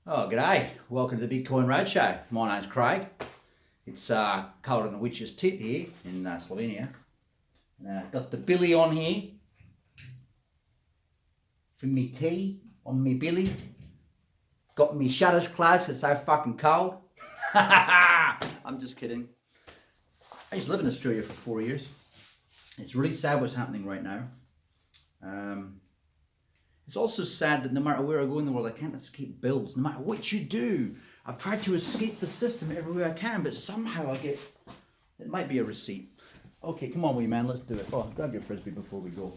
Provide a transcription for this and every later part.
Oh, g'day. Welcome to the Bitcoin Roadshow. My name's Craig. It's cold on the witch's tip here in Slovenia. Got the Billy on here for me tea on me Billy. Got me shutters closed, it's so fucking cold. I'm just kidding. I used to live in Australia for 4 years. It's really sad what's happening right now. It's also sad that no matter where I go in the world, I can't escape bills. No matter what you do, I've tried to escape the system everywhere I can, but somehow I get, it might be a receipt. Okay, come on, wee man, let's do it. Oh, grab your frisbee before we go.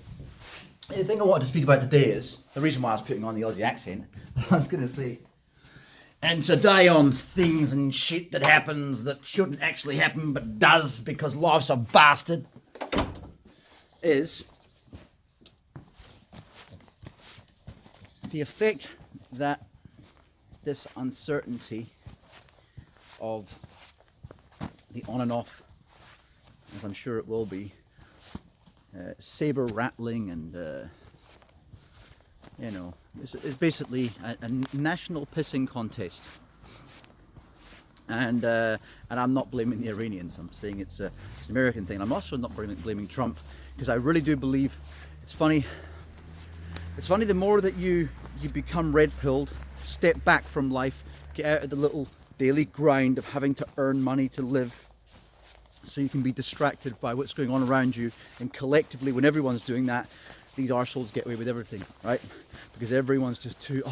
The thing I wanted to speak about today is, the reason why I was putting on the Aussie accent, I was going to say, and today on things and shit that happens that shouldn't actually happen, but does because life's a bastard, is the effect that this uncertainty of the on and off, as I'm sure it will be, sabre rattling and it's basically a national pissing contest. And I'm not blaming the Iranians. I'm saying it's an American thing. I'm also not blaming Trump, because I really do believe it's funny. It's funny, the more that you become red-pilled, step back from life, get out of the little daily grind of having to earn money to live so you can be distracted by what's going on around you, and collectively, when everyone's doing that, these arseholes get away with everything, right? Because everyone's just too,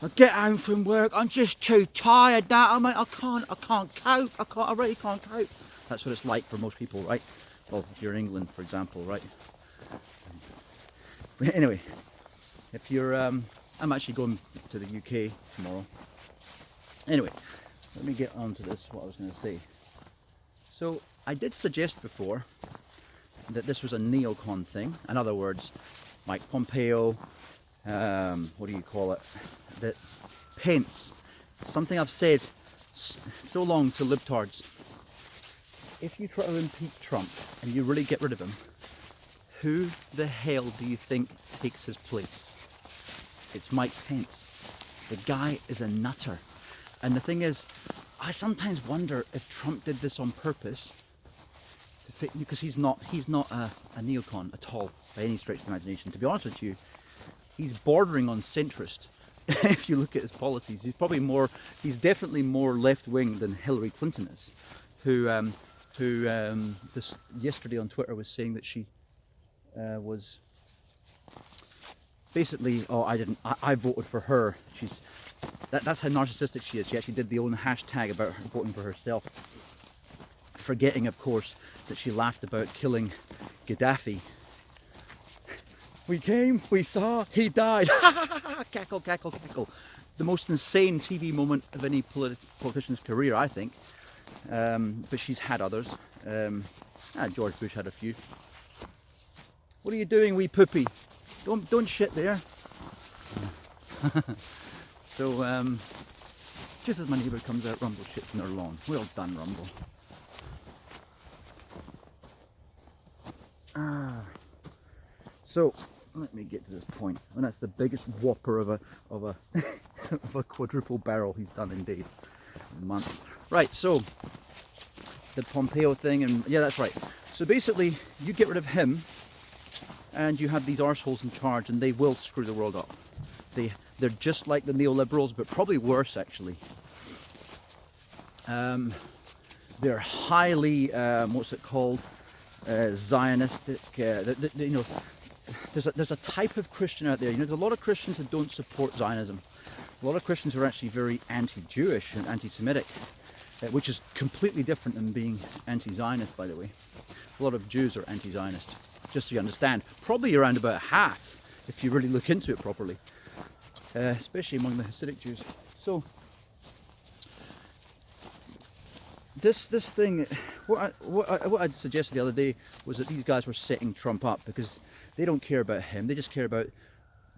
I get home from work, I'm just too tired now, I can't cope, I really can't cope. That's what it's like for most people, right? Well, if you're in England, for example, right? But anyway, if you're, I'm actually going to the UK tomorrow. Anyway, let me get on to this, what I was going to say. So, I did suggest before that this was a neocon thing. In other words, Mike Pompeo, what do you call it? That Pence, something I've said so long to libtards. If you try to impeach Trump and you really get rid of him, who the hell do you think takes his place? It's Mike Pence. The guy is a nutter. And the thing is, I sometimes wonder if Trump did this on purpose, to say, because he's not a neocon at all, by any stretch of the imagination. To be honest with you, he's bordering on centrist. If you look at his policies, he's definitely more left-wing than Hillary Clinton is, who this yesterday on Twitter was saying that she was basically, I voted for her. That's how narcissistic she is. She actually did the own hashtag about her voting for herself, forgetting, of course, that she laughed about killing Gaddafi. We came, we saw, he died. Cackle, cackle, cackle. The most insane TV moment of any politician's career, I think. But she's had others. George Bush had a few. What are you doing, wee poopy? Don't shit there. So, just as my neighbour comes out, Rumble shits in their lawn. Well done, Rumble. So, let me get to this point. And that's the biggest whopper of a of a quadruple barrel he's done indeed in a month. Right, so the Pompeo thing, and yeah, that's right. So basically, you get rid of him, and you have these arseholes in charge, and they will screw the world up. They're just like the neoliberals, but probably worse, actually. They're highly, what's it called, Zionistic. There's a type of Christian out there. There's a lot of Christians who don't support Zionism. A lot of Christians who are actually very anti-Jewish and anti-Semitic, which is completely different than being anti-Zionist, by the way. A lot of Jews are anti-Zionist, just so you understand. Probably around about half, if you really look into it properly. Especially among the Hasidic Jews. So this thing, what I'd suggested the other day was that these guys were setting Trump up because they don't care about him. They just care about.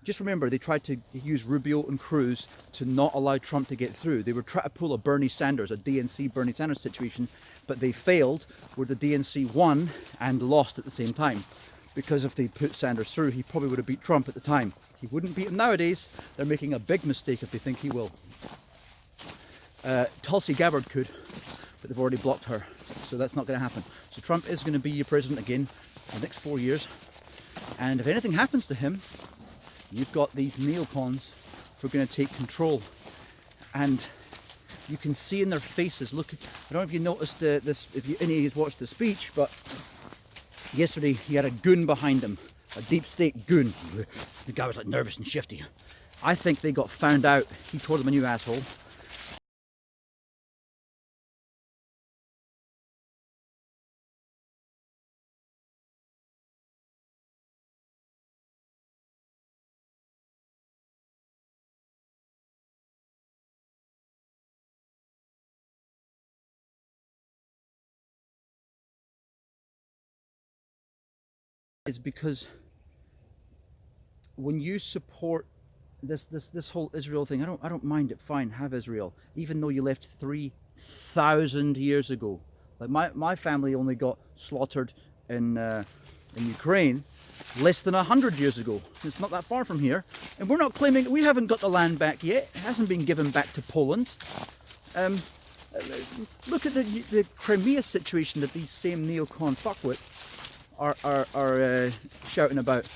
Just remember, they tried to use Rubio and Cruz to not allow Trump to get through. They were trying to pull a Bernie Sanders, a DNC Bernie Sanders situation, but they failed, where the DNC won and lost at the same time. Because if they put Sanders through, he probably would have beat Trump at the time. He wouldn't beat him nowadays. They're making a big mistake if they think he will. Tulsi Gabbard could, but they've already blocked her, so that's not going to happen. So Trump is going to be your president again for the next 4 years, and if anything happens to him, you've got these neocons who are going to take control, and you can see in their faces. Look, I don't know if you noticed this, if any of you watched the speech, but yesterday he had a goon behind him, a deep state goon. The guy was like nervous and shifty. I think they got found out. He told them a new asshole. Is because when you support this whole Israel thing, I don't mind it. Fine, have Israel, even though you left 3,000 years ago. Like my family only got slaughtered in Ukraine less than 100 years ago. It's not that far from here, and we're not claiming, we haven't got the land back yet. It hasn't been given back to Poland. Look at the Crimea situation that these same neocon fuckwits are shouting about.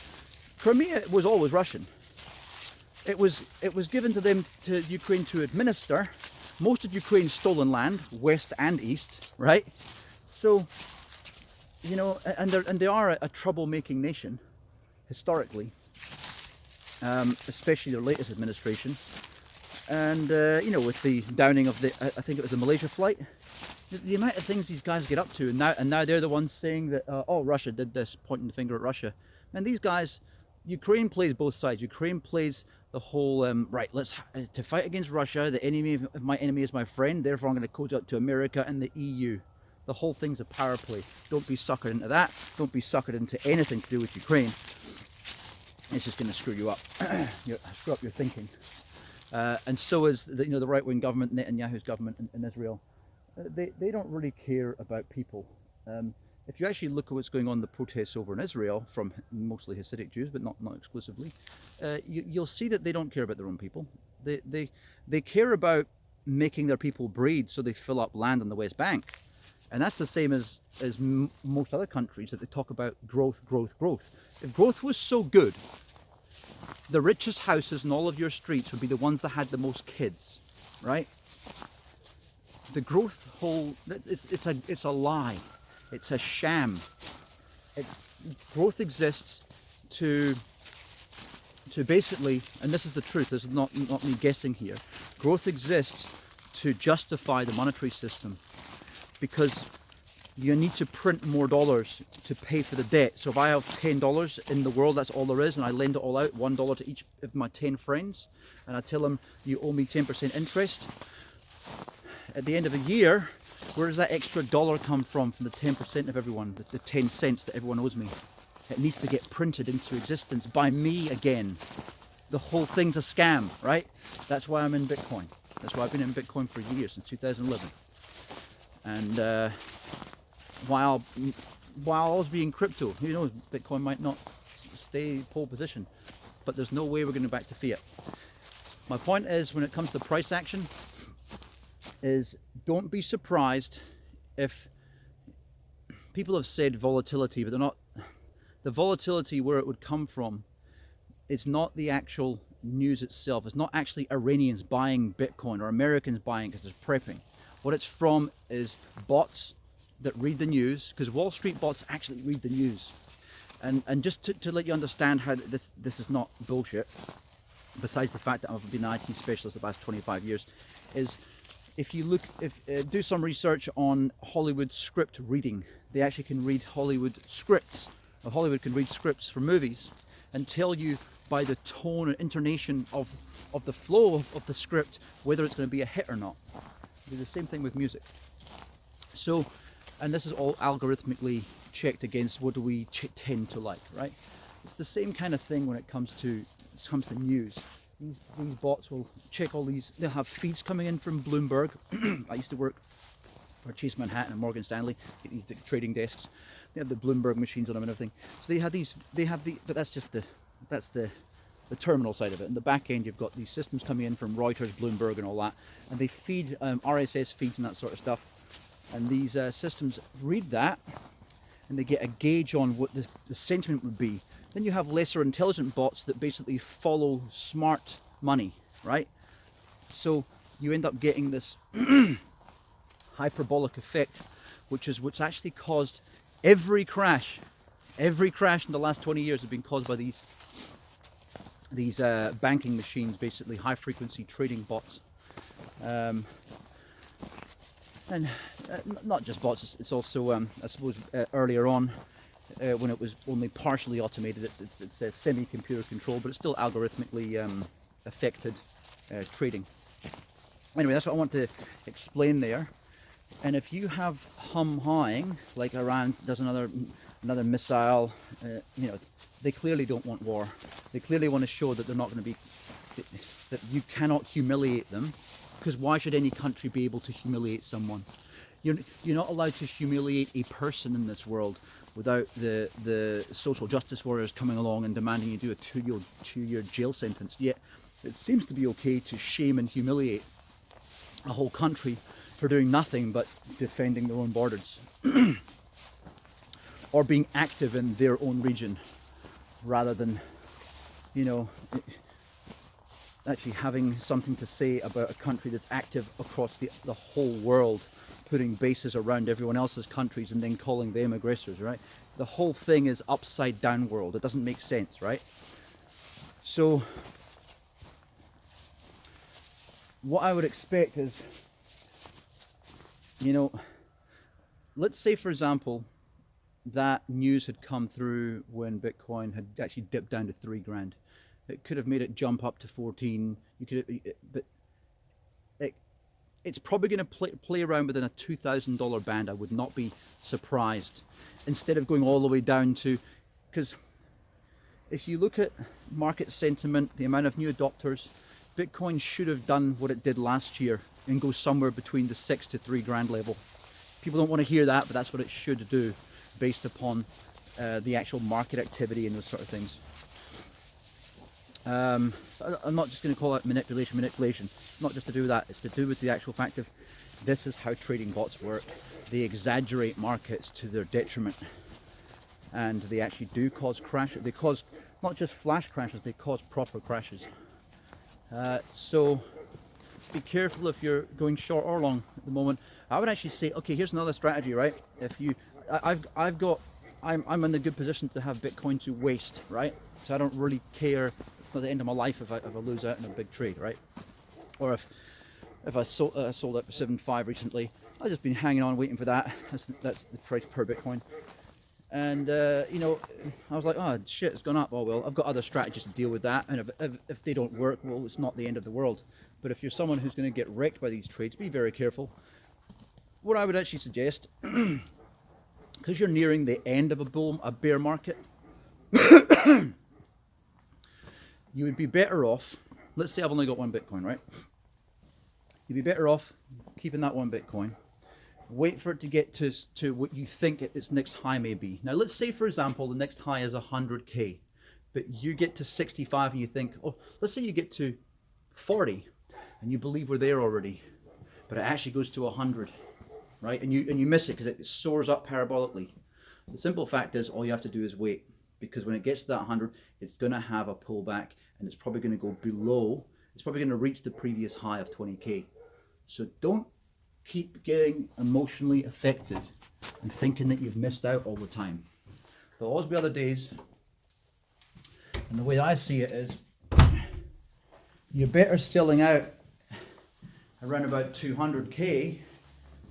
Crimea was always Russian. It was given to them, to Ukraine, to administer. Most of Ukraine's stolen land, west and east, right? So, you know, and they are a troublemaking nation historically, especially their latest administration. And you know, with the downing of the, I think it was a Malaysia flight. The amount of things these guys get up to, and now they're the ones saying that oh, Russia did this, pointing the finger at Russia. And these guys, Ukraine plays both sides. Ukraine plays the whole right. Let's to fight against Russia. The enemy of my enemy is my friend. Therefore, I'm going to quote out to America and the EU. The whole thing's a power play. Don't be suckered into that. Don't be suckered into anything to do with Ukraine. It's just going to screw you up. Screw up your thinking. And so is the, you know, the right-wing government, Netanyahu's government in Israel. They don't really care about people. If you actually look at what's going on in the protests over in Israel, from mostly Hasidic Jews, but not exclusively, you'll see that they don't care about their own people. They care about making their people breed so they fill up land on the West Bank. And that's the same as most other countries, that they talk about growth. If growth was so good, the richest houses in all of your streets would be the ones that had the most kids, right? The growth whole, it's a lie. It's a sham. Growth exists to basically, and this is the truth, this is not me guessing here, growth exists to justify the monetary system, because you need to print more dollars to pay for the debt. So if I have $10 in the world, that's all there is, and I lend it all out, $1 to each of my 10 friends, and I tell them, you owe me 10% interest. At the end of a year, where does that extra dollar come from the 10% of everyone, the 10 cents that everyone owes me? It needs to get printed into existence by me again. The whole thing's a scam, right? That's why I'm in Bitcoin. That's why I've been in Bitcoin for years, since 2011. And while I was being crypto, who knows, Bitcoin might not stay pole position, but there's no way we're going back to fiat. My point is, when it comes to price action, is don't be surprised if people have said volatility, but they're not. The volatility, where it would come from, it's not the actual news itself. It's not actually Iranians buying Bitcoin or Americans buying because it's prepping. What it's from is bots that read the news, because Wall Street bots actually read the news. And just to let you understand how this is not bullshit, besides the fact that I've been an IT specialist the past 25 years, is if you look, do some research on Hollywood script reading. They actually can read Hollywood scripts, or Hollywood can read scripts for movies and tell you by the tone and intonation of the flow of the script whether it's going to be a hit or not. Do the same thing with music. So, and this is all algorithmically checked against what do we tend to like, right? It's the same kind of thing when it comes to news. These bots will check all these. They'll have feeds coming in from Bloomberg. I used to work for Chase Manhattan and Morgan Stanley, these trading desks. They have the Bloomberg machines on them and everything. So they have these. They have the. But that's just the the terminal side of it. In the back end, you've got these systems coming in from Reuters, Bloomberg, and all that, and they feed RSS feeds and that sort of stuff. And these systems read that, and they get a gauge on what the sentiment would be. Then you have lesser intelligent bots that basically follow smart money, right? So you end up getting this hyperbolic effect, which is what's actually caused every crash. Every crash in the last 20 years has been caused by these banking machines, basically high frequency trading bots. And not just bots, it's also, I suppose, earlier on, when it was only partially automated, it's a semi-computer control, but it's still algorithmically affected trading. Anyway, that's what I want to explain there. And if you have hum-hawing, like Iran does another missile, you know, they clearly don't want war. They clearly want to show that they're not going to be, that you cannot humiliate them, because why should any country be able to humiliate someone? You're not allowed to humiliate a person in this world without the social justice warriors coming along and demanding you do a two-year jail sentence. Yet it seems to be okay to shame and humiliate a whole country for doing nothing but defending their own borders or being active in their own region, rather than, you know, actually having something to say about a country that's active across the whole world, putting bases around everyone else's countries and then calling them aggressors, right? The whole thing is upside down world. It doesn't make sense, right? So what I would expect is, you know, let's say, for example, that news had come through when Bitcoin had actually dipped down to 3 grand. It could have made it jump up to 14. You could, but it's probably going to play around within a $2,000 band. I would not be surprised. Instead of going all the way down to, because if you look at market sentiment, the amount of new adopters, Bitcoin should have done what it did last year and go somewhere between the 6 to 3 grand level. People don't want to hear that, but that's what it should do based upon the actual market activity and those sort of things. I'm not just going to call it manipulation. It's not just to do with that. It's to do with the actual fact of this is how trading bots work. They exaggerate markets to their detriment, and they actually do cause crashes. They cause not just flash crashes, they cause proper crashes. So be careful if you're going short or long at the moment. I would actually say, okay, here's another strategy, right? If you, I'm in a good position to have Bitcoin to waste, right? So I don't really care. It's not the end of my life if I lose out in a big trade, right? Or if I sold out for 7.5 recently, I've just been hanging on waiting for that. That's the price per Bitcoin. And you know, I was like, oh shit, it's gone up. Oh well, I've got other strategies to deal with that. And if they don't work, well, it's not the end of the world. But if you're someone who's going to get wrecked by these trades, be very careful. What I would actually suggest, because you're nearing the end of a bear market, you would be better off, let's say I've only got 1 Bitcoin, right? You'd be better off keeping that 1 Bitcoin, wait for it to get to what you think its next high may be. Now let's say, for example, the next high is 100k, but you get to 65 and you think, oh, let's say you get to 40 and you believe we're there already, but it actually goes to 100, right? And you miss it because it soars up parabolically. The simple fact is all you have to do is wait, because when it gets to that 100, it's going to have a pullback and it's probably going to go below. It's probably going to reach the previous high of 20k. So don't keep getting emotionally affected and thinking that you've missed out all the time. There'll always be other days. And the way I see it is, you're better selling out around about 200k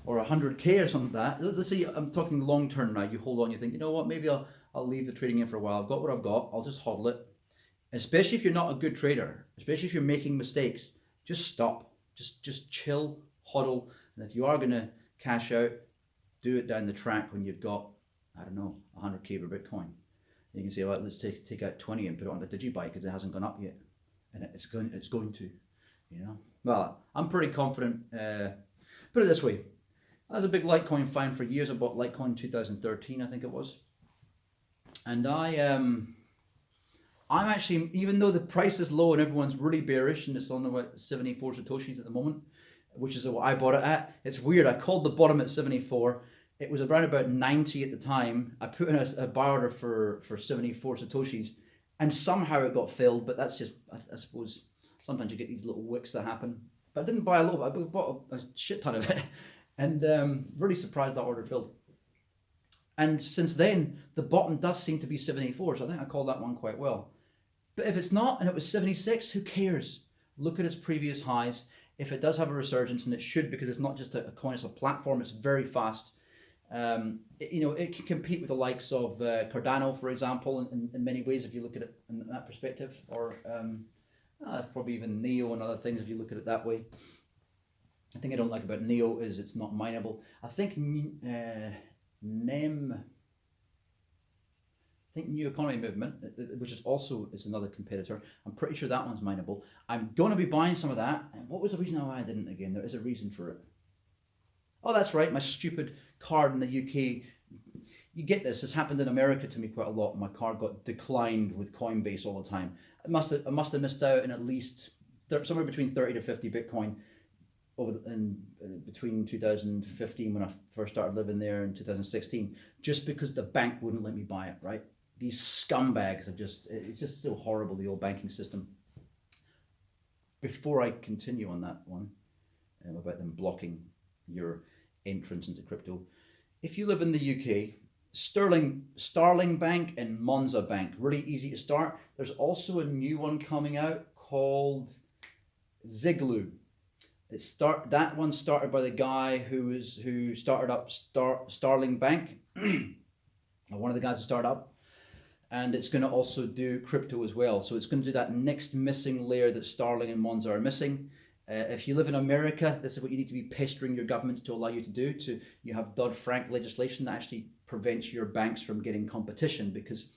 or 100k or something like that. Let's say I'm talking long term now. You hold on, you think, you know what, maybe I'll leave the trading in for a while. I've got what I've got. I'll just hodl it. Especially if you're not a good trader, especially if you're making mistakes, just stop. Just chill, hodl. And if you are going to cash out, do it down the track when you've got, I don't know, 100k per Bitcoin. You can say, well, let's take out 20 and put it on the digibyte because it hasn't gone up yet. And it's going to, you know. Well, I'm pretty confident. Put it this way. I was a big Litecoin fan for years. I bought Litecoin in 2013, I think it was. And I I'm actually, even though the price is low and everyone's really bearish and it's on about 74 Satoshis at the moment, which is what I bought it at. It's weird. I called the bottom at 74. It was around about 90 at the time. I put in a buy order for 74 Satoshis and somehow it got filled, but that's just, I suppose, sometimes you get these little wicks that happen. But I didn't buy a lot, I bought a shit ton of it and really surprised that order filled. And since then, the bottom does seem to be 74, so I think I called that one quite well. But if it's not and it was 76, who cares? Look at its previous highs. If it does have a resurgence, and it should, because it's not just a coin, it's a platform, it's very fast. It can compete with the likes of Cardano, for example, in many ways, if you look at it in that perspective, or probably even Neo and other things if you look at it that way. The thing I don't like about Neo is it's not mineable. I think New Economy Movement, which is another competitor. I'm pretty sure that one's mineable. I'm going to be buying some of that. And what was the reason why I didn't again? There is a reason for it. Oh, that's right, my stupid card in the UK. You get this. This happened in America to me quite a lot. My card got declined with Coinbase all the time. I must have missed out in at least somewhere between 30 to 50 Bitcoin between 2015 when I first started living there and 2016, just because the bank wouldn't let me buy it, right? These scumbags it's just so horrible, the old banking system. Before I continue on that one, about them blocking your entrance into crypto, if you live in the UK, Starling Bank and Monzo Bank, really easy to start. There's also a new one coming out called Ziglu. That one started by the guy who started up Starling Bank, or one of the guys who started up, and it's going to also do crypto as well. So it's going to do that next missing layer that Starling and Monzo are missing. If you live in America, this is what you need to be pestering your governments to allow you to do. You have Dodd-Frank legislation that actually prevents your banks from getting competition, because,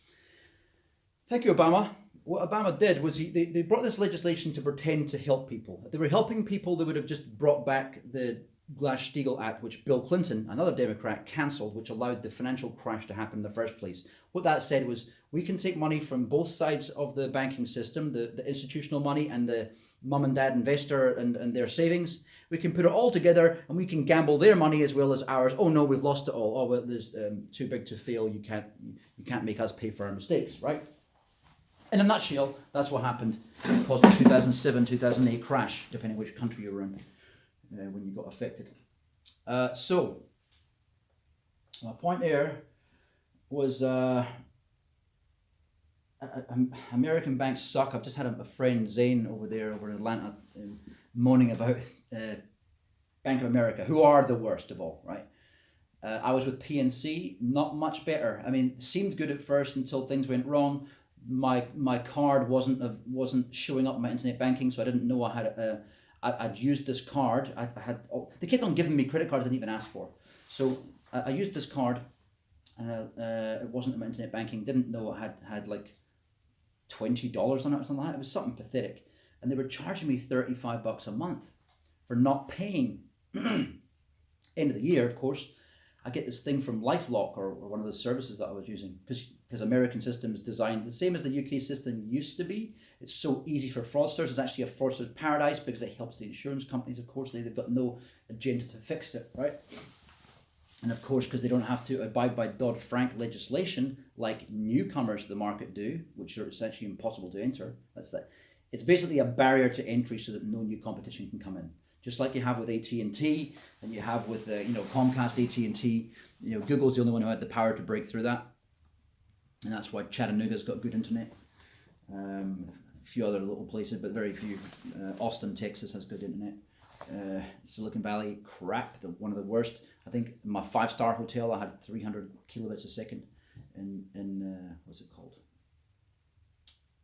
thank you, Obama. What Obama did was they brought this legislation to pretend to help people. If they were helping people, they would have just brought back the Glass-Steagall Act, which Bill Clinton, another Democrat, cancelled, which allowed the financial crash to happen in the first place. What that said was, we can take money from both sides of the banking system, the institutional money and the mum and dad investor and their savings. We can put it all together and we can gamble their money as well as ours. Oh no, we've lost it all. Oh well, there's too big to fail. You can't make us pay for our mistakes, right? In a nutshell, that's what happened. It caused the 2007-2008 crash, depending which country you were in, when you got affected. So, my point there was American banks suck. I've just had a friend, Zane, over in Atlanta, moaning about Bank of America, who are the worst of all, right? I was with PNC, not much better. I mean, seemed good at first until things went wrong. My card wasn't showing up on my internet banking, so I didn't know I'd used this card. They kept on giving me credit cards I didn't even ask for. So I used this card, and it wasn't in my internet banking. Didn't know I had like $20 on it or something like that. It was something pathetic, and they were charging me $35 a month for not paying. End of the year, of course, I get this thing from LifeLock or one of the services that I was using, because American system is designed the same as the UK system used to be. It's so easy for fraudsters. It's actually a fraudster's paradise because it helps the insurance companies, of course. They've got no agenda to fix it, right? And of course, because they don't have to abide by Dodd-Frank legislation like newcomers to the market do, which are essentially impossible to enter. It's basically a barrier to entry so that no new competition can come in. Just like you have with AT&T and you have with Comcast, AT&T. Google's the only one who had the power to break through that, and that's why Chattanooga's got good internet. A few other little places, but very few. Austin, Texas has good internet. Silicon Valley, crap. One of the worst. I think my 5-star hotel, I had 300 kilobits a second. In what's it called?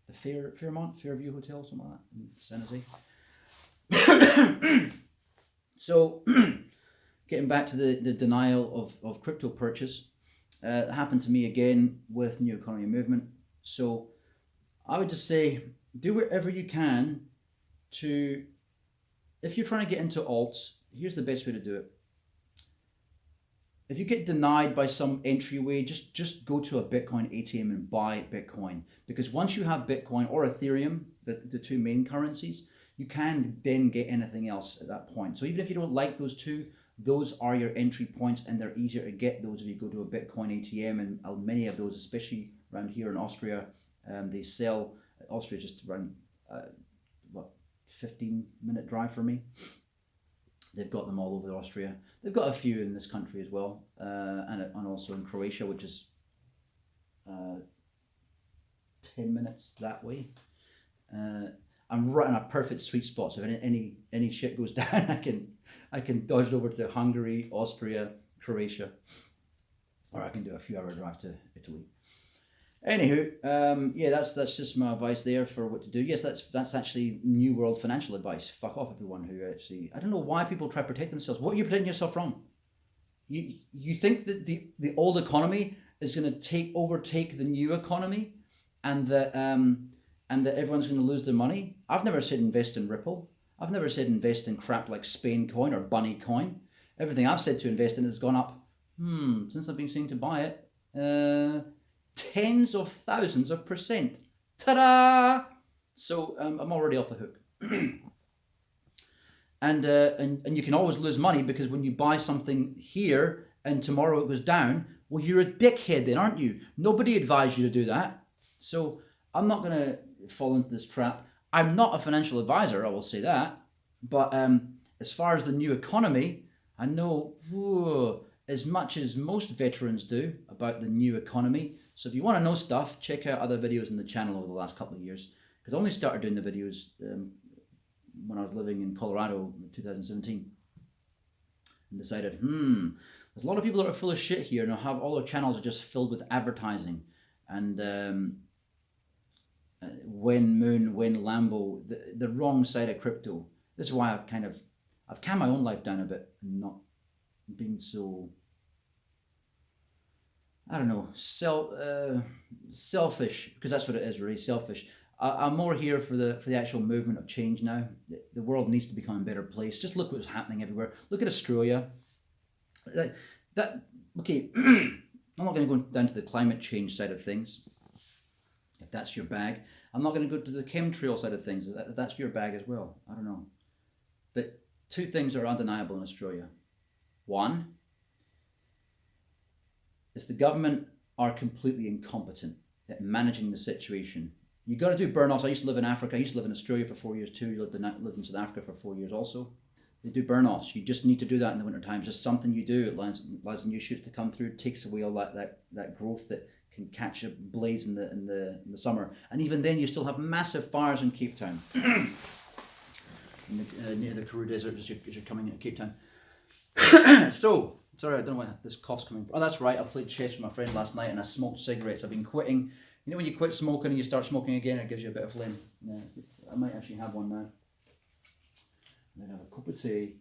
The Fairview Hotel, something like that, in San Jose. So, getting back to the denial of crypto purchase, it happened to me again with New Economy Movement. So, I would just say, do whatever you can to, if you're trying to get into alts, here's the best way to do it. if you get denied by some entryway, just go to a Bitcoin ATM and buy Bitcoin. Because once you have Bitcoin or Ethereum, the two main currencies, you can then get anything else at that point. So even if you don't like those two, those are your entry points, and they're easier to get those if you go to a Bitcoin ATM. And many of those, especially around here in Austria, they sell. Austria is just around 15-minute drive for me. They've got them all over Austria. They've got a few in this country as well, and also in Croatia, which is 10 minutes that way. I'm right in a perfect sweet spot. So if any shit goes down, I can dodge over to Hungary, Austria, Croatia, or I can do a few hour drive to Italy. Anywho, yeah, that's just my advice there for what to do. Yes, that's actually New World financial advice. Fuck off, everyone who actually. I don't know why people try to protect themselves. What are you protecting yourself from? You think that the old economy is going to overtake the new economy, and that everyone's going to lose their money? I've never said invest in Ripple. I've never said invest in crap like Spain coin or Bunny coin. Everything I've said to invest in has gone up. Since I've been saying to buy it. Tens of thousands of %. Ta-da! So I'm already off the hook. and you can always lose money, because when you buy something here and tomorrow it goes down, well, you're a dickhead then, aren't you? Nobody advised you to do that. So I'm not going to fall into this trap. I'm not a financial advisor, I will say that. But as far as the new economy, I know as much as most veterans do about the new economy. So if you want to know stuff, check out other videos on the channel over the last couple of years. Because I only started doing the videos when I was living in Colorado in 2017. And decided, there's a lot of people that are full of shit here, and have all their channels are just filled with advertising. And when Lambo, the wrong side of crypto. This is why I've calmed my own life down a bit, and not being so, I don't know, selfish, because that's what it is, really, selfish. I'm more here for the actual movement of change now. The world needs to become a better place. Just look what's happening everywhere. Look at Australia. Okay, I'm not going to go down to the climate change side of things, if that's your bag. I'm not going to go to the chemtrail side of things, if that's your bag as well. I don't know. But two things are undeniable in Australia. One is the government are completely incompetent at managing the situation. You got to do burn-offs. I used to live in Africa. I used to live in Australia for 4 years too. You lived in South Africa for 4 years also. They do burn-offs. You just need to do that in the winter time. It's just something you do. It allows new shoots to come through. It takes away all that growth that can catch a blaze in the summer. And even then, you still have massive fires in Cape Town, near the Karoo Desert as you're coming into Cape Town. So, sorry, I don't know where this cough's coming from. Oh, that's right. I played chess with my friend last night and I smoked cigarettes. I've been quitting. You know when you quit smoking and you start smoking again, it gives you a bit of flame. Yeah, I might actually have one now. I'm gonna have a cup of tea.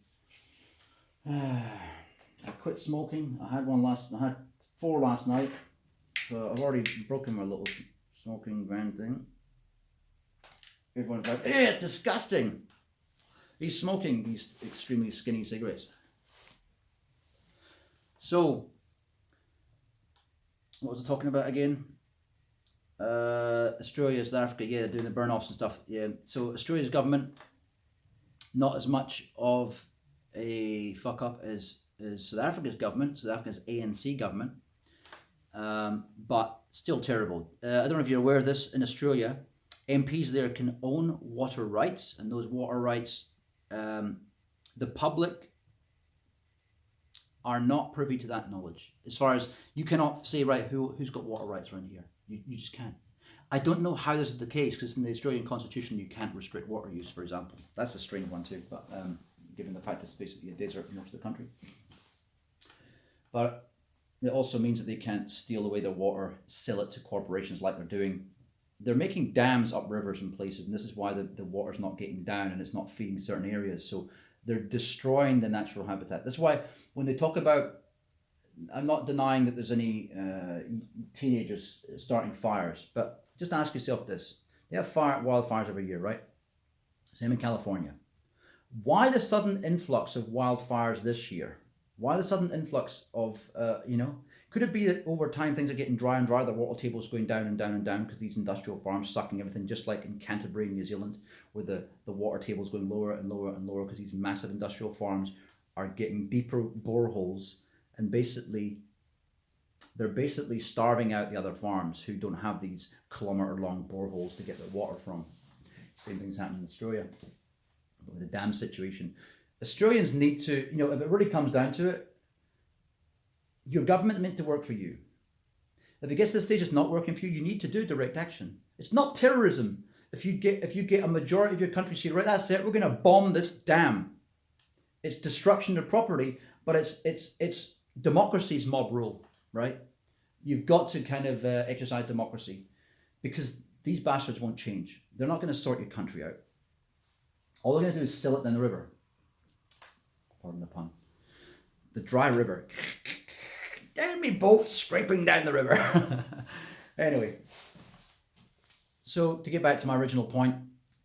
I quit smoking. I had 4 last night. So I've already broken my little smoking ban thing. Everyone's like, it's disgusting. He's smoking these extremely skinny cigarettes. So, what was I talking about again? Australia, South Africa, yeah, doing the burn-offs and stuff. Yeah. So Australia's government, not as much of a fuck up as South Africa's government. South Africa's ANC government, but still terrible. I don't know if you're aware of this. In Australia, MPs there can own water rights, and those water rights, the public are not privy to that knowledge. As far as, you cannot say, right, who's got water rights around here. You just can't. I don't know how this is the case, because in the Australian Constitution you can't restrict water use, for example. That's a strange one too, but given the fact it's basically a desert in most of the country. But it also means that they can't steal away their water, sell it to corporations like they're doing. They're making dams up rivers in places, and this is why the water's not getting down and it's not feeding certain areas. So they're destroying the natural habitat. That's why when they talk about, I'm not denying that there's any teenagers starting fires, but just ask yourself this. They have wildfires every year, right? Same in California. Why the sudden influx of wildfires this year? Why the sudden influx of, could it be that over time things are getting drier and drier, the water table is going down and down and down because these industrial farms sucking everything, just like in Canterbury, New Zealand, where the water table is going lower and lower and lower because these massive industrial farms are getting deeper boreholes, and they're basically starving out the other farms who don't have these kilometre-long boreholes to get their water from. Same thing's happening in Australia with the dam situation. Australians need to, if it really comes down to it, your government is meant to work for you. If it gets to the stage it's not working for you, you need to do direct action. It's not terrorism. If you get a majority of your country say, right, that's it, we're going to bomb this dam. It's destruction of property, but it's democracy's mob rule, right? You've got to kind of exercise democracy, because these bastards won't change. They're not going to sort your country out. All they're going to do is sell it down the river. Pardon the pun. The dry river. Down me boat, scraping down the river. Anyway, so to get back to my original point,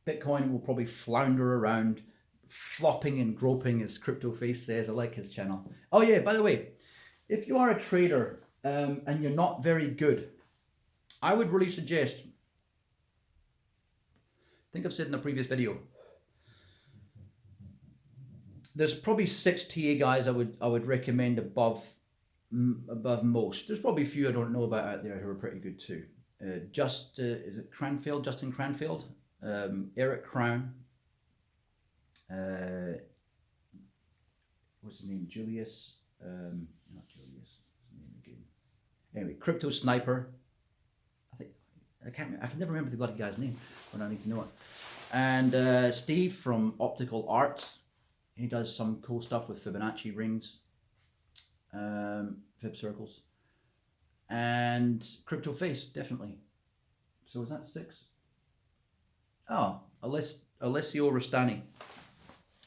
Bitcoin will probably flounder around, flopping and groping, as Cryptoface says. I like his channel. Oh yeah, by the way, if you are a trader and you're not very good, I would really suggest, I think I've said in a previous video, there's probably 6 TA guys I would recommend above most. There's probably a few I don't know about out there who are pretty good too. Is it Cranfield? Justin Cranfield, Eric Crown, what's his name? Julius, not Julius. His name again. Anyway, Crypto Sniper. I can never remember the bloody guy's name when I need to know it. And Steve from Optical Art. He does some cool stuff with Fibonacci rings, Fib circles, and Cryptoface, definitely. So is that 6? Oh, Alessio Rustani,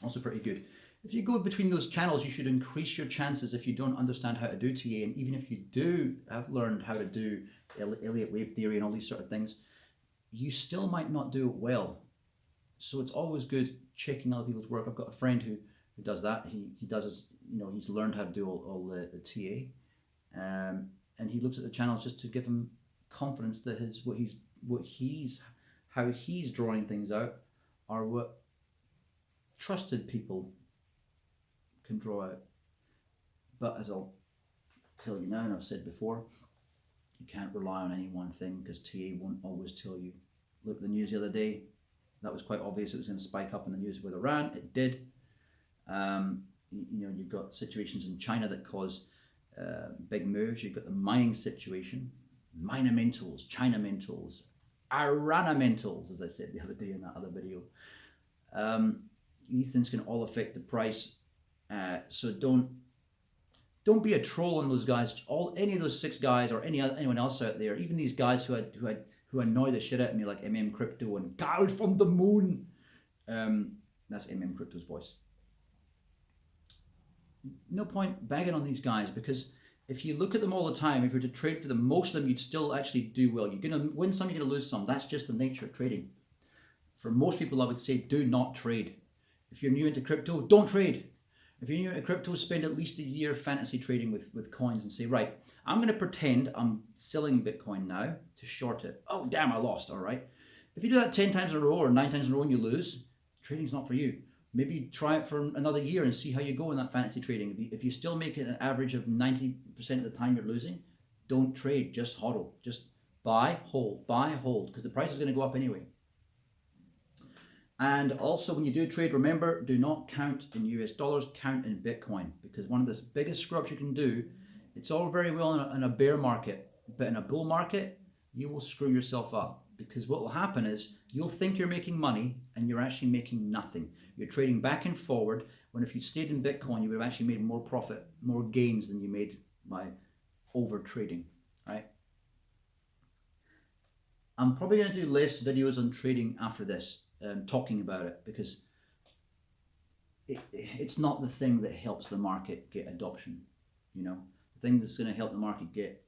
also pretty good. If you go between those channels, you should increase your chances if you don't understand how to do TA, and even if you do have learned how to do Elliott wave theory and all these sort of things, you still might not do it well. So it's always good checking other people's work. I've got a friend who does that. He does his, he's learned how to do all the TA, and he looks at the channels just to give him confidence that how he's drawing things out are what trusted people can draw out. But as I'll tell you now, and I've said before, you can't rely on any one thing, because TA won't always tell you. Look at the news the other day. That was quite obvious it was going to spike up in the news with Iran. It did. You've got situations in China that cause big moves. You've got the mining situation, Minamentals, Chinamentals, Iranamentals, as I said the other day in that other video. These things can all affect the price. So don't be a troll on those guys. Any of those 6 guys, or anyone else out there, even these guys who annoy the shit out of me, like Crypto and Carl from the Moon. That's Crypto's voice. No point bagging on these guys, because if you look at them all the time, if you're to trade for them, most of them you'd still actually do well. You're going to win some, you're going to lose some. That's just the nature of trading. For most people, I would say do not trade. If you're new into crypto, don't trade. If you're new into crypto, spend at least a year fantasy trading with coins and say, right, I'm going to pretend I'm selling Bitcoin now to short it. Oh, damn, I lost. All right. If you do that 10 times in a row or 9 times in a row and you lose, trading's not for you. Maybe try it for another year and see how you go in that fantasy trading. If you still make it an average of 90% of the time you're losing, don't trade, just hodl. Just buy, hold, because the price is going to go up anyway. And also, when you do trade, remember, do not count in US dollars, count in Bitcoin, because one of the biggest screw-ups you can do, it's all very well in a bear market, but in a bull market, you will screw yourself up, because what will happen is you'll think you're making money and you're actually making nothing. You're trading back and forward, when if you stayed in Bitcoin, you would have actually made more profit, more gains than you made by over trading, right? I'm probably going to do less videos on trading after this, talking about it, because it's not the thing that helps the market get adoption. The thing that's going to help the market get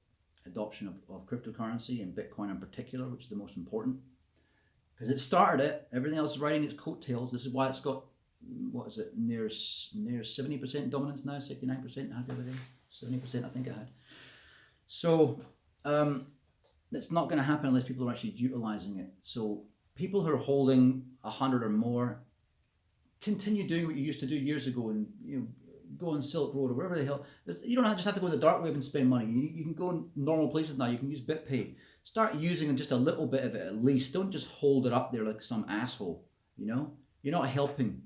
adoption of cryptocurrency, and Bitcoin in particular, which is the most important, because it started it. Everything else is riding its coattails. This is why it's got what is it, near 70% dominance now, 69% I had the other day, 70% I think I had. So it's not going to happen unless people are actually utilizing it. So people who are holding 100 or more, continue doing what you used to do years ago, and go on Silk Road or wherever the hell. You don't just have to go to the dark web and spend money. You can go in normal places now. You can use BitPay. Start using just a little bit of it at least. Don't just hold it up there like some asshole. You're not helping.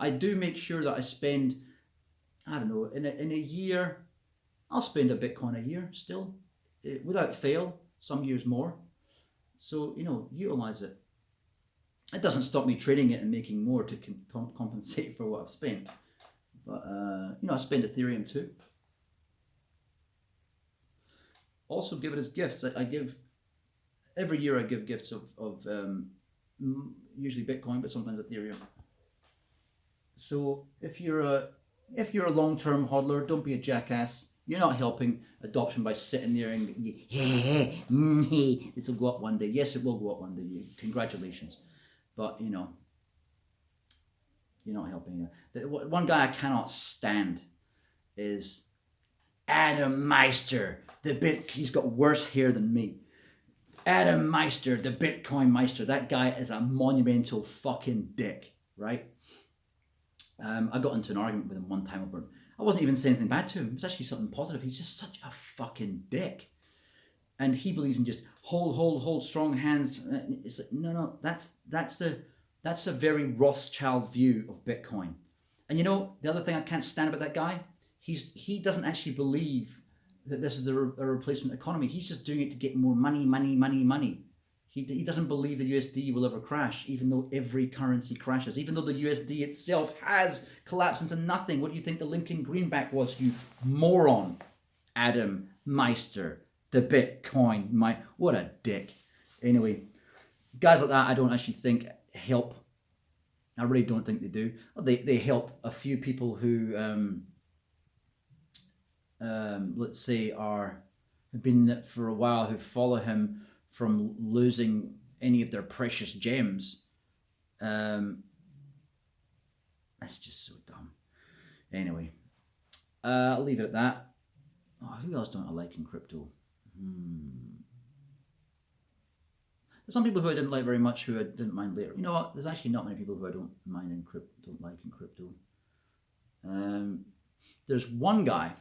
I do make sure that I spend, I don't know, in a year, I'll spend a Bitcoin a year still, without fail. Some years more. So utilize it. It doesn't stop me trading it and making more to compensate for what I've spent. But, I spend Ethereum too. Also give it as gifts. Every year I give gifts of usually Bitcoin, but sometimes Ethereum. So if you're a long-term hodler, don't be a jackass. You're not helping adoption by sitting there and this will go up one day. Yes, it will go up one day. Congratulations. But you're not helping. One guy I cannot stand is Adam Meister. He's got worse hair than me. Adam Meister, the Bitcoin Meister. That guy is a monumental fucking dick, right? I got into an argument with him one time over. I wasn't even saying anything bad to him. It was actually something positive. He's just such a fucking dick. And he believes in just hold strong hands. It's like, no, that's a very Rothschild view of Bitcoin. And the other thing I can't stand about that guy, he doesn't actually believe that this is a replacement economy. He's just doing it to get more money. He doesn't believe the USD will ever crash, even though every currency crashes, even though the USD itself has collapsed into nothing. What do you think the Lincoln Greenback was, you moron? Adam Meister, the Bitcoin, what a dick. Anyway, guys like that I don't actually think help. I really don't think they do. They help a few people who, let's say, have been in it for a while, who follow him, from losing any of their precious gems. That's just so dumb. Anyway, I'll leave it at that. Who else don't I like in crypto? There's some people who I didn't like very much, who I didn't mind later. You know what? There's actually not many people who I don't like in crypto. There's one guy, I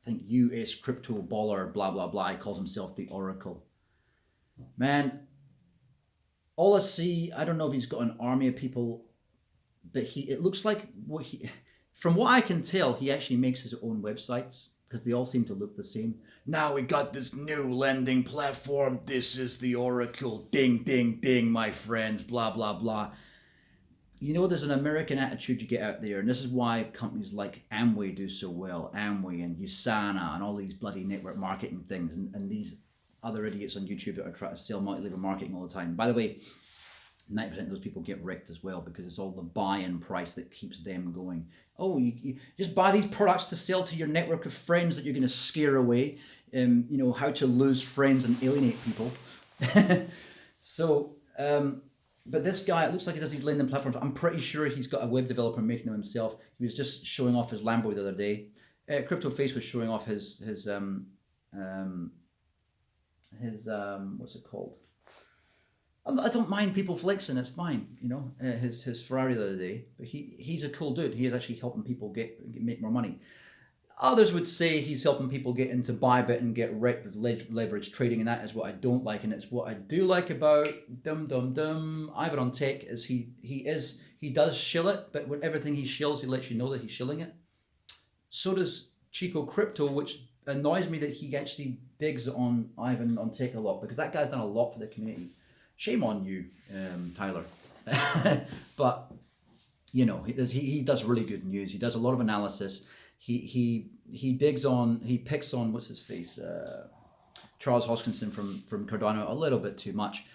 think US crypto baller, blah, blah, blah. He calls himself the Oracle. Man, all I see, I don't know if he's got an army of people, but it looks like from what I can tell, he actually makes his own websites, because they all seem to look the same. Now we got this new lending platform. This is the Oracle. Ding, ding, ding, my friends, blah, blah, blah. There's an American attitude you get out there, and this is why companies like Amway do so well. Amway and Usana and all these bloody network marketing things, and these other idiots on YouTube that are trying to sell multi-level marketing all the time. By the way, 90% of those people get wrecked as well, because it's all the buy-in price that keeps them going. Oh, you just buy these products to sell to your network of friends that you're going to scare away. How to lose friends and alienate people. So... but this guy, it looks like he does these lending platforms. I'm pretty sure he's got a web developer making them himself. He was just showing off his Lambo the other day. Crypto Face was showing off his what's it called? I don't mind people flexing. It's fine, his Ferrari the other day. But he's a cool dude. He is actually helping people make more money. Others would say he's helping people get into Bybit and get wrecked with leverage trading, and that is what I don't like. And it's what I do like about Ivan on Tech is he does shill it, but with everything he shills, he lets you know that he's shilling it. So does Chico Crypto, which annoys me that he actually digs on Ivan on Tech a lot, because that guy's done a lot for the community. Shame on you, Tyler. But he does really good news. He does a lot of analysis. He picks on what's his face, Charles Hoskinson from Cardano a little bit too much.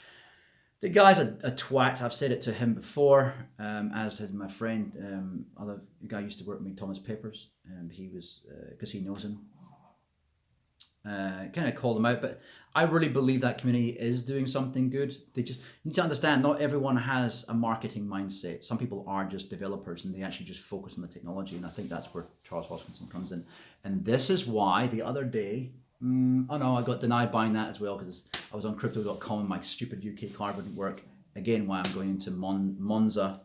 The guy's a twat. I've said it to him before, as has my friend, other guy used to work with me, Thomas Peppers, and he was because he knows him. kind of call them out, but I really believe that community is doing something good. They just need to understand not everyone has a marketing mindset. Some people are just developers and they actually just focus on the technology, and I think that's where Charles Hoskinson comes in. And this is why the other day, oh no, I got denied buying that as well because I was on crypto.com and my stupid UK card wouldn't work. Again, why I'm going into Monza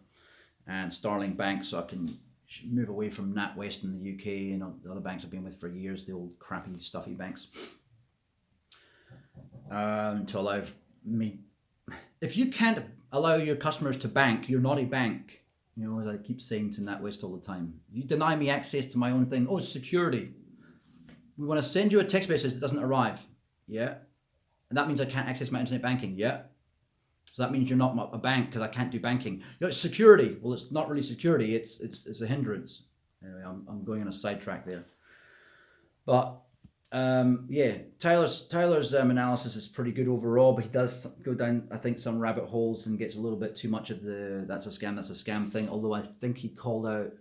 and Starling Bank so I can move away from NatWest in the UK and the other banks I've been with for years, the old crappy stuffy banks, to allow me. If you can't allow your customers to bank, you're not a bank. You know, as I keep saying to NatWest all the time, if you deny me access to my own thing, oh, security. We want to send you a text message that doesn't arrive. Yeah. And that means I can't access my internet banking. Yeah. So that means you're not a bank because I can't do banking. You know, it's security. Well, it's not really security. It's a hindrance. Anyway, I'm going on a sidetrack there. But yeah, Tyler's analysis is pretty good overall, but he does go down, I think, some rabbit holes and gets a little bit too much of the that's a scam thing. Although I think he called out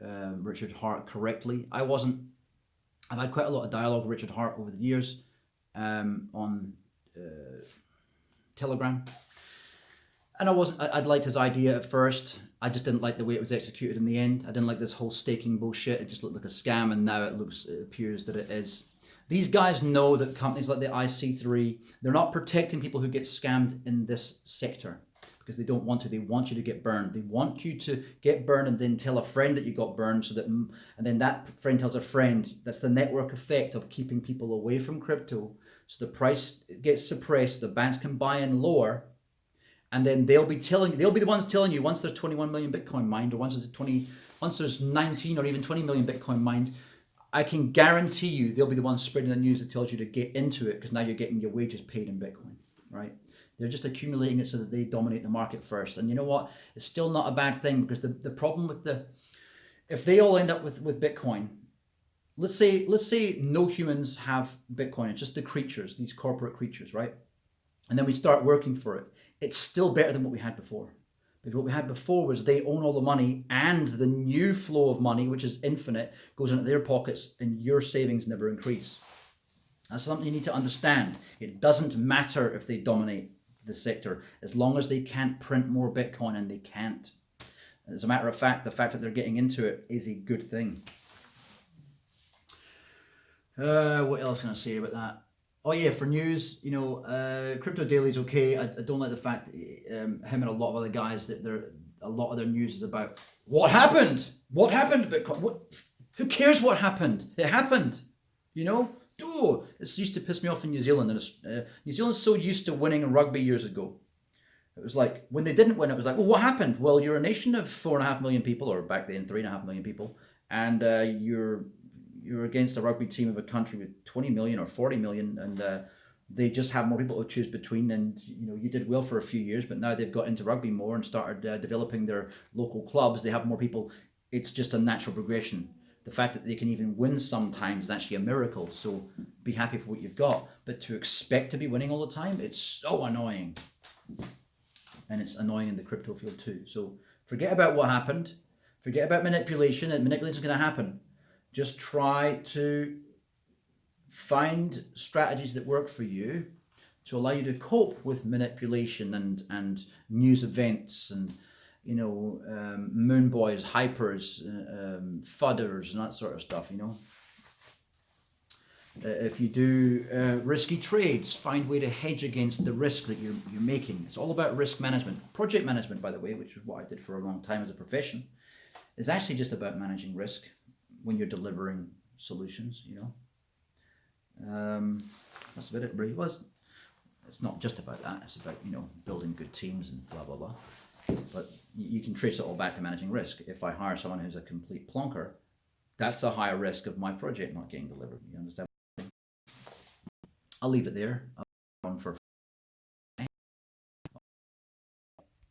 Richard Hart correctly. I've had quite a lot of dialogue with Richard Hart over the years on Telegram. And I'd liked his idea at first. I just didn't like the way it was executed in the end. I didn't like this whole staking bullshit. It just looked like a scam, and now it appears that it is. These guys know that companies like the IC3, they're not protecting people who get scammed in this sector because they don't want to. They want you to get burned. They want you to get burned and then tell a friend that you got burned, and then that friend tells a friend. That's the network effect of keeping people away from crypto. So the price gets suppressed. The banks can buy in lower. And then they'll be the ones telling you once there's 21 million Bitcoin mined, or once there's 19 or even 20 million Bitcoin mined, I can guarantee you they'll be the ones spreading the news that tells you to get into it because now you're getting your wages paid in Bitcoin, right? They're just accumulating it so that they dominate the market first. And you know what? It's still not a bad thing because the problem with if they all end up with Bitcoin, let's say no humans have Bitcoin, it's just the creatures, these corporate creatures, right? And then we start working for it. It's still better than what we had before. Because what we had before was they own all the money and the new flow of money, which is infinite, goes into their pockets and your savings never increase. That's something you need to understand. It doesn't matter if they dominate the sector as long as they can't print more Bitcoin, and they can't. As a matter of fact, the fact that they're getting into it is a good thing. What else can I say about that? Oh yeah, for news, you know, Crypto Daily's okay. I don't like the fact that him and a lot of other guys that a lot of their news is about what happened. What happened to Bitcoin? Who cares what happened? It happened, you know. It used to piss me off in New Zealand. And New Zealand's so used to winning in rugby years ago. It was like when they didn't win, it was like, well, what happened? Well, you're a nation of 4.5 million people, or back then 3.5 million people, and you're against a rugby team of a country with 20 million or 40 million, and they just have more people to choose between. And you know, you did well for a few years, but now they've got into rugby more and started developing their local clubs. They have more people. It's just a natural progression. The fact that they can even win sometimes is actually a miracle. So be happy for what you've got. But to expect to be winning all the time, it's so annoying. And it's annoying in the crypto field too. So forget about what happened. Forget about manipulation. And manipulation is going to happen. Just try to find strategies that work for you to allow you to cope with manipulation and news events and, you know, moon boys, hypers, fudders, and that sort of stuff, you know. If you do risky trades, find a way to hedge against the risk that you're making. It's all about risk management. Project management, by the way, which is what I did for a long time as a profession, is actually just about managing risk when you're delivering solutions, you know. That's about it, really. It's not just about that. It's about, you know, building good teams and blah, blah, blah. But you can trace it all back to managing risk. If I hire someone who's a complete plonker, that's a higher risk of my project not getting delivered. You understand? I'll leave it there.